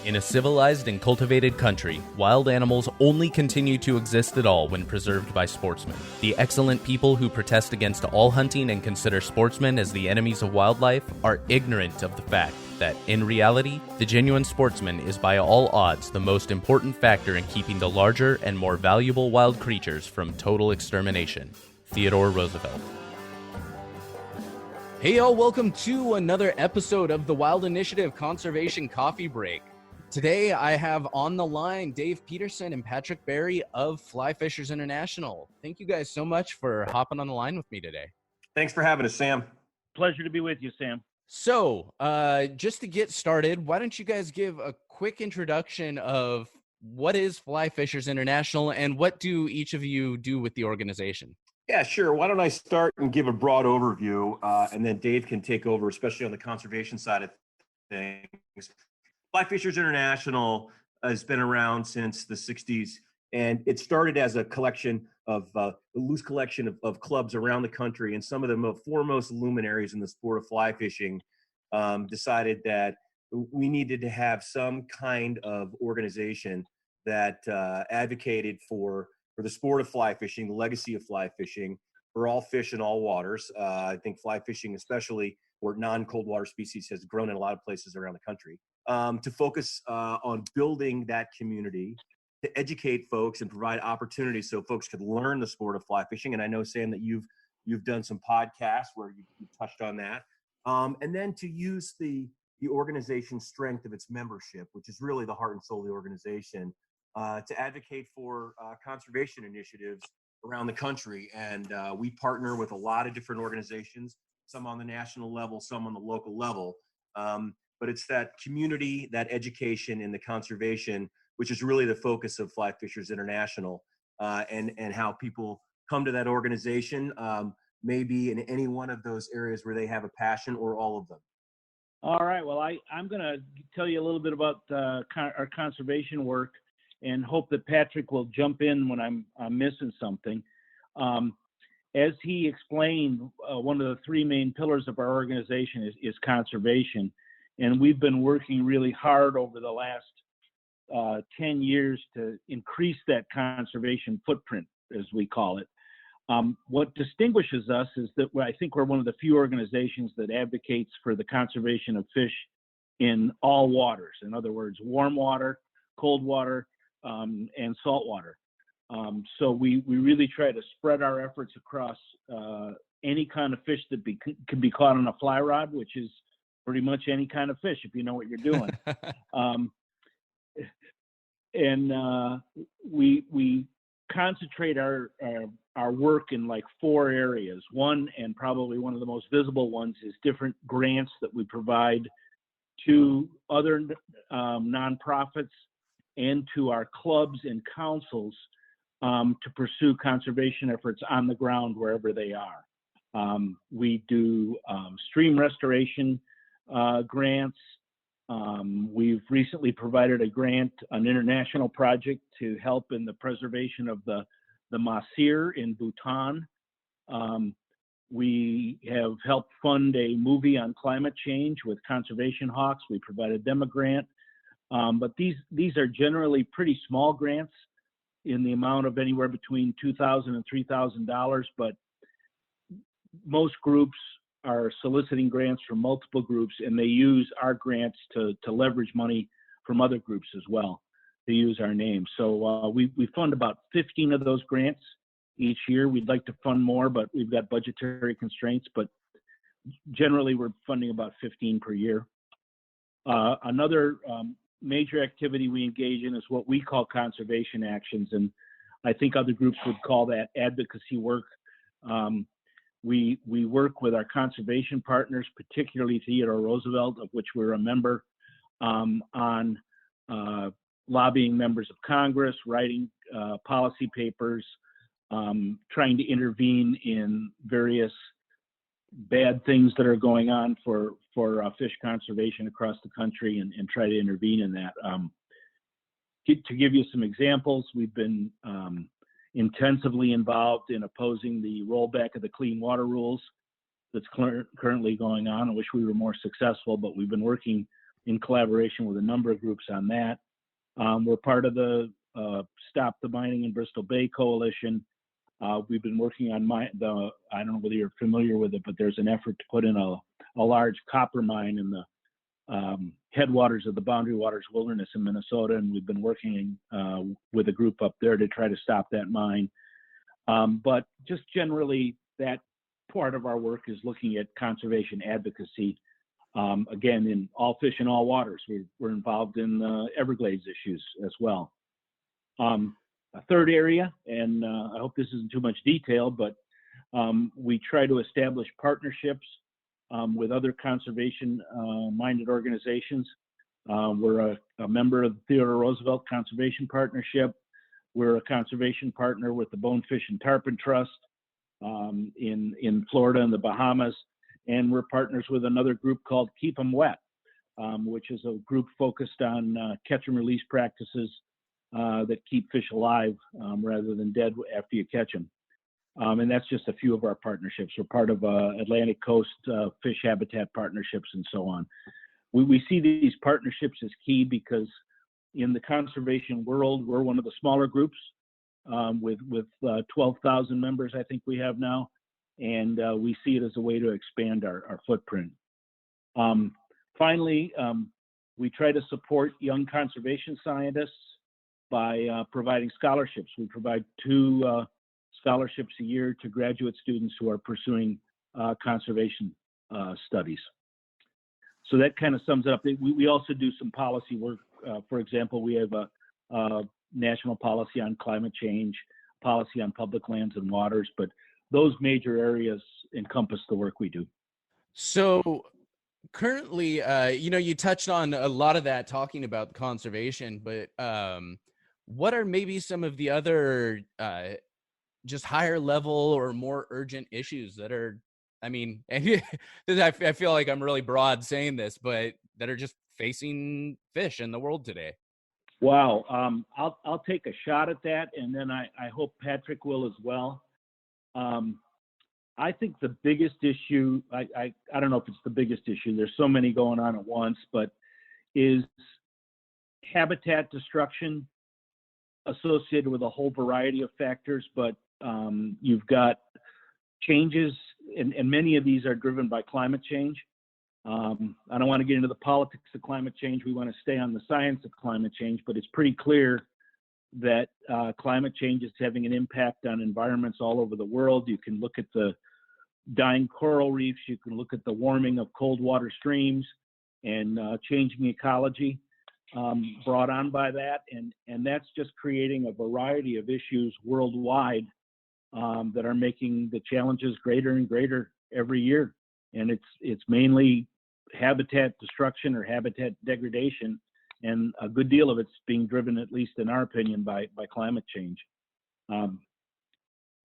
In a civilized and cultivated country, wild animals only continue to exist at all when preserved by sportsmen. The excellent people who protest against all hunting and consider sportsmen as the enemies of wildlife are ignorant of the fact that, in reality, the genuine sportsman is by all odds the most important factor in keeping the larger and more valuable wild creatures from total extermination. Theodore Roosevelt. Hey y'all, welcome to another episode of the Wild Initiative Conservation Coffee Break. Today I have on the line Dave Peterson and Patrick Berry of Fly Fishers International. Thank you guys so much for hopping on the line with me today. Thanks for having us, Sam. Pleasure to be with you, Sam. So, just to get started, why don't you guys give a quick introduction of what is Fly Fishers International and what do each of you do with the organization? Yeah, sure. Why don't I start and give a broad overview, and then Dave can take over, especially on the conservation side of things. Fly Fishers International has been around since the 60s, and it started as a collection of a loose collection of clubs around the country, and some of the foremost luminaries in the sport of fly fishing decided that we needed to have some kind of organization that advocated for the sport of fly fishing, the legacy of fly fishing, for all fish in all waters. I think fly fishing, especially where non-cold water species, has grown in a lot of places around the country. To focus on building that community, to educate folks and provide opportunities so folks could learn the sport of fly fishing. And I know, Sam, that you've done some podcasts where you've touched on that. And then to use the organization's strength of its membership, which is really the heart and soul of the organization, to advocate for conservation initiatives around the country. And we partner with a lot of different organizations, some on the national level, some on the local level. But it's that community, that education, and the conservation, which is really the focus of Fly Fishers International, and how people come to that organization, maybe in any one of those areas where they have a passion, or all of them. All right. Well, I'm going to tell you a little bit about our conservation work, and hope that Patrick will jump in when I'm missing something. As he explained, one of the three main pillars of our organization is conservation. And we've been working really hard over the last 10 years to increase that conservation footprint, as we call it. What distinguishes us is that I think we're one of the few organizations that advocates for the conservation of fish in all waters. In other words, warm water, cold water, and salt water. So we really try to spread our efforts across any kind of fish that can be caught on a fly rod, which is pretty much any kind of fish, if you know what you're doing. We concentrate our work in like four areas. One, and probably one of the most visible ones, is different grants that we provide to other nonprofits and to our clubs and councils to pursue conservation efforts on the ground wherever they are. We do stream restoration grants. We've recently provided a grant, an international project, to help in the preservation of the mahseer in Bhutan. We have helped fund a movie on climate change with Conservation Hawks. We provided them a grant. But these are generally pretty small grants in the amount of anywhere between $2,000 and $3,000, but most groups are soliciting grants from multiple groups, and they use our grants to leverage money from other groups as well, to use our name. So we fund about 15 of those grants each year. We'd like to fund more, but we've got budgetary constraints, but generally we're funding about 15 per year. Another major activity we engage in is what we call conservation actions, and I think other groups would call that advocacy work. We work with our conservation partners, particularly Theodore Roosevelt, of which we're a member, on lobbying members of Congress, writing policy papers, trying to intervene in various bad things that are going on for fish conservation across the country, and try to intervene in that. To give you some examples, we've been intensively involved in opposing the rollback of the clean water rules that's currently going on. I wish we were more successful, but we've been working in collaboration with a number of groups on that. We're part of the Stop the Mining in Bristol Bay Coalition. We've been working on I don't know whether you're familiar with it, but there's an effort to put in a large copper mine in the headwaters of the Boundary Waters Wilderness in Minnesota, and we've been working with a group up there to try to stop that mine. But just generally, that part of our work is looking at conservation advocacy. Again, in all fish in all waters, we're involved in Everglades issues as well. A third area, and I hope this isn't too much detail, but we try to establish partnerships with other conservation-minded organizations. We're a member of the Theodore Roosevelt Conservation Partnership. We're a conservation partner with the Bonefish and Tarpon Trust in Florida and the Bahamas. And we're partners with another group called Keep 'Em Wet, which is a group focused on catch and release practices that keep fish alive rather than dead after you catch them. And that's just a few of our partnerships. We're part of Atlantic Coast fish habitat partnerships and so on. We see these partnerships as key because in the conservation world, we're one of the smaller groups with 12,000 members, I think we have now. And we see it as a way to expand our footprint. Finally, we try to support young conservation scientists by providing scholarships. We provide 2 scholarships a year to graduate students who are pursuing conservation studies. So that kind of sums it up. We also do some policy work. For example, we have a national policy on climate change, policy on public lands and waters, but those major areas encompass the work we do. So currently, you touched on a lot of that talking about conservation, but what are maybe some of the other just higher level or more urgent issues that are, I mean, and I feel like I'm really broad saying this, but that are just facing fish in the world today? Wow. I'll take a shot at that, and then I hope Patrick will as well. I think the biggest issue, I don't know if it's the biggest issue, there's so many going on at once, but is habitat destruction associated with a whole variety of factors. But you've got changes, and many of these are driven by climate change. I don't want to get into the politics of climate change. We want to stay on the science of climate change, but it's pretty clear that climate change is having an impact on environments all over the world. You can look at the dying coral reefs, you can look at the warming of cold water streams and changing ecology brought on by that. And that's just creating a variety of issues worldwide that are making the challenges greater and greater every year. And it's mainly habitat destruction or habitat degradation. And a good deal of it's being driven, at least in our opinion, by climate change.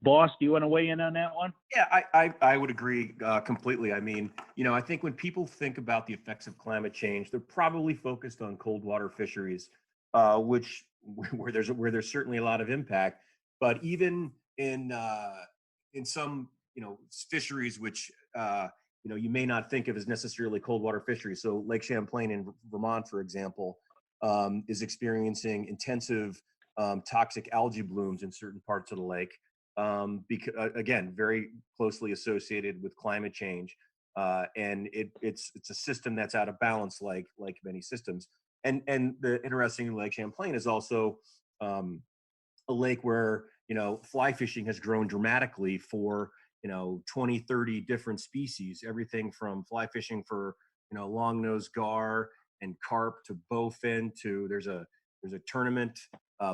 Boss, do you want to weigh in on that one? Yeah, I would agree completely. I mean, I think when people think about the effects of climate change, they're probably focused on cold water fisheries, where there's certainly a lot of impact. But even in some fisheries which you may not think of as necessarily cold water fisheries. So Lake Champlain in Vermont, for example, is experiencing intensive toxic algae blooms in certain parts of the lake. Because again, very closely associated with climate change, and it's a system that's out of balance, like many systems. And the interesting Lake Champlain is also a lake where fly fishing has grown dramatically for 20, 30 different species, everything from fly fishing for long-nosed gar and carp to bowfin to there's a tournament,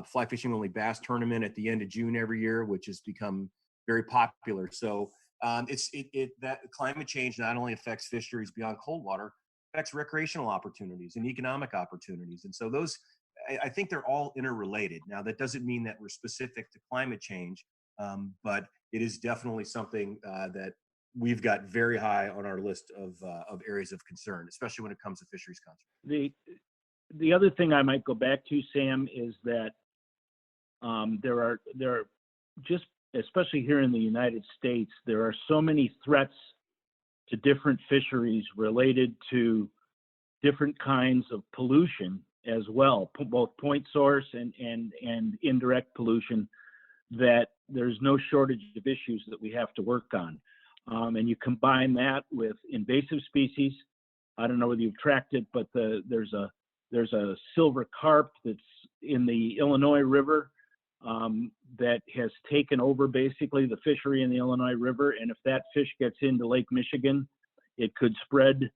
fly fishing only bass tournament at the end of June every year, which has become very popular. So that climate change not only affects fisheries beyond cold water, affects recreational opportunities and economic opportunities. And so those, I think they're all interrelated. Now, that doesn't mean that we're specific to climate change, but it is definitely something that we've got very high on our list of areas of concern, especially when it comes to fisheries conservation. The other thing I might go back to, Sam, is that there are just, especially here in the United States, there are so many threats to different fisheries related to different kinds of pollution as well, both point source and indirect pollution, that there's no shortage of issues that we have to work on. And you combine that with invasive species. I don't know whether you've tracked it, but there's a silver carp that's in the Illinois River that has taken over basically the fishery in the Illinois River. And if that fish gets into Lake Michigan, it could spread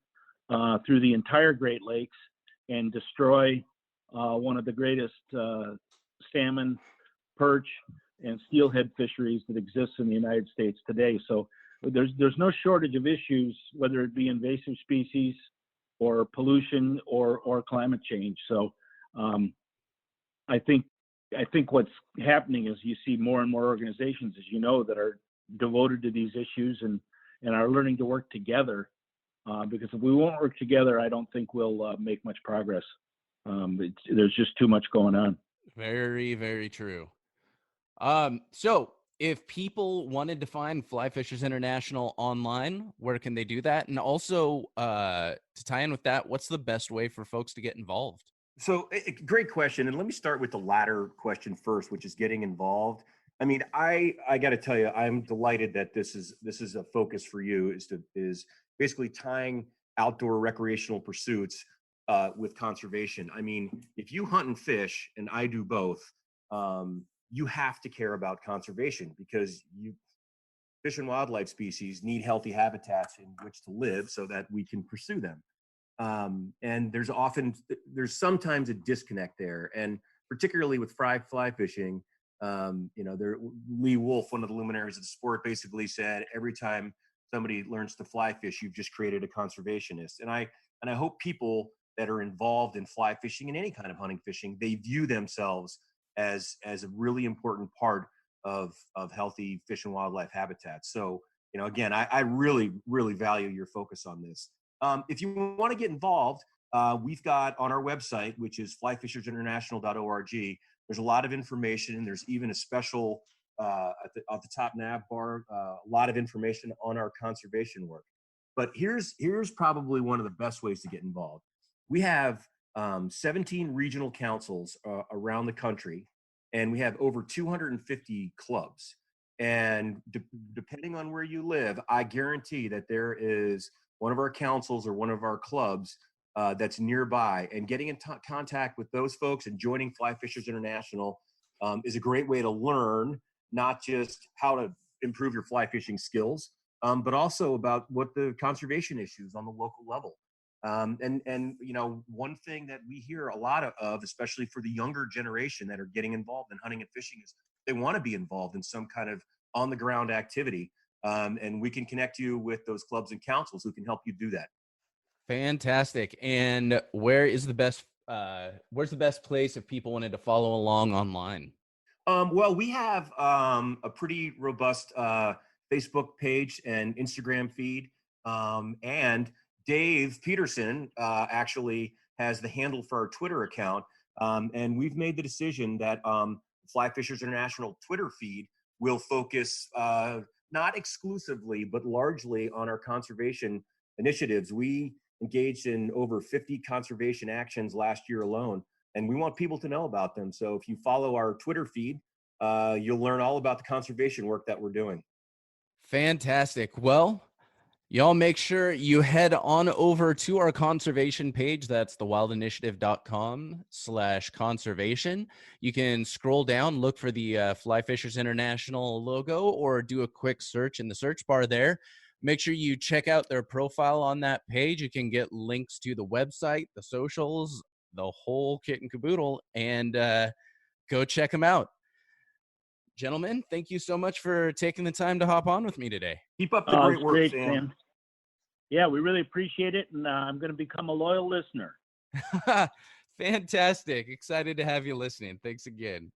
through the entire Great Lakes and destroy one of the greatest salmon, perch, and steelhead fisheries that exists in the United States today. So there's no shortage of issues, whether it be invasive species or pollution or climate change. So I think what's happening is you see more and more organizations, as you know, that are devoted to these issues and are learning to work together. Because if we won't work together, I don't think we'll make much progress. There's just too much going on. Very, very true. So if people wanted to find Fly Fishers International online, where can they do that? And also, to tie in with that, what's the best way for folks to get involved? So great question. And let me start with the latter question first, which is getting involved. I mean, I got to tell you, I'm delighted that this is a focus for you, is basically tying outdoor recreational pursuits with conservation. I mean, if you hunt and fish, and I do both, you have to care about conservation, because fish and wildlife species need healthy habitats in which to live so that we can pursue them. And there's sometimes a disconnect there, and particularly with fly fishing, Lee Wolf, one of the luminaries of the sport, basically said, every time somebody learns to fly fish, you've just created a conservationist. And I hope people that are involved in fly fishing and any kind of hunting fishing, they view themselves as a really important part of healthy fish and wildlife habitats. So, again, I really, really value your focus on this. If you want to get involved, we've got on our website, which is flyfishersinternational.org, there's a lot of information, and there's even a special at the top nav bar, a lot of information on our conservation work. But here's probably one of the best ways to get involved. We have 17 regional councils around the country, and we have over 250 clubs. And depending on where you live, I guarantee that there is one of our councils or one of our clubs that's nearby. And getting in contact with those folks and joining Fly Fishers International is a great way to learn not just how to improve your fly fishing skills, but also about what the conservation issues on the local level. And one thing that we hear a lot of, especially for the younger generation that are getting involved in hunting and fishing, is they want to be involved in some kind of on the ground activity. And we can connect you with those clubs and councils who can help you do that. Fantastic. And where's the best place if people wanted to follow along online? Well, we have a pretty robust Facebook page and Instagram feed. And Dave Peterson actually has the handle for our Twitter account. And we've made the decision that Fly Fishers International Twitter feed will focus not exclusively, but largely on our conservation initiatives. We engaged in over 50 conservation actions last year alone, and we want people to know about them. So if you follow our Twitter feed, you'll learn all about the conservation work that we're doing. Fantastic. Well, y'all make sure you head on over to our conservation page. That's thewildinitiative.com/conservation. You can scroll down, look for the Fly Fishers International logo, or do a quick search in the search bar there. Make sure you check out their profile on that page. You can get links to the website, the socials, the whole kit and caboodle, and go check them out. Gentlemen, thank you so much for taking the time to hop on with me today. Keep up the great work, great, Sam. Yeah, we really appreciate it, and I'm going to become a loyal listener. Fantastic. Excited to have you listening. Thanks again.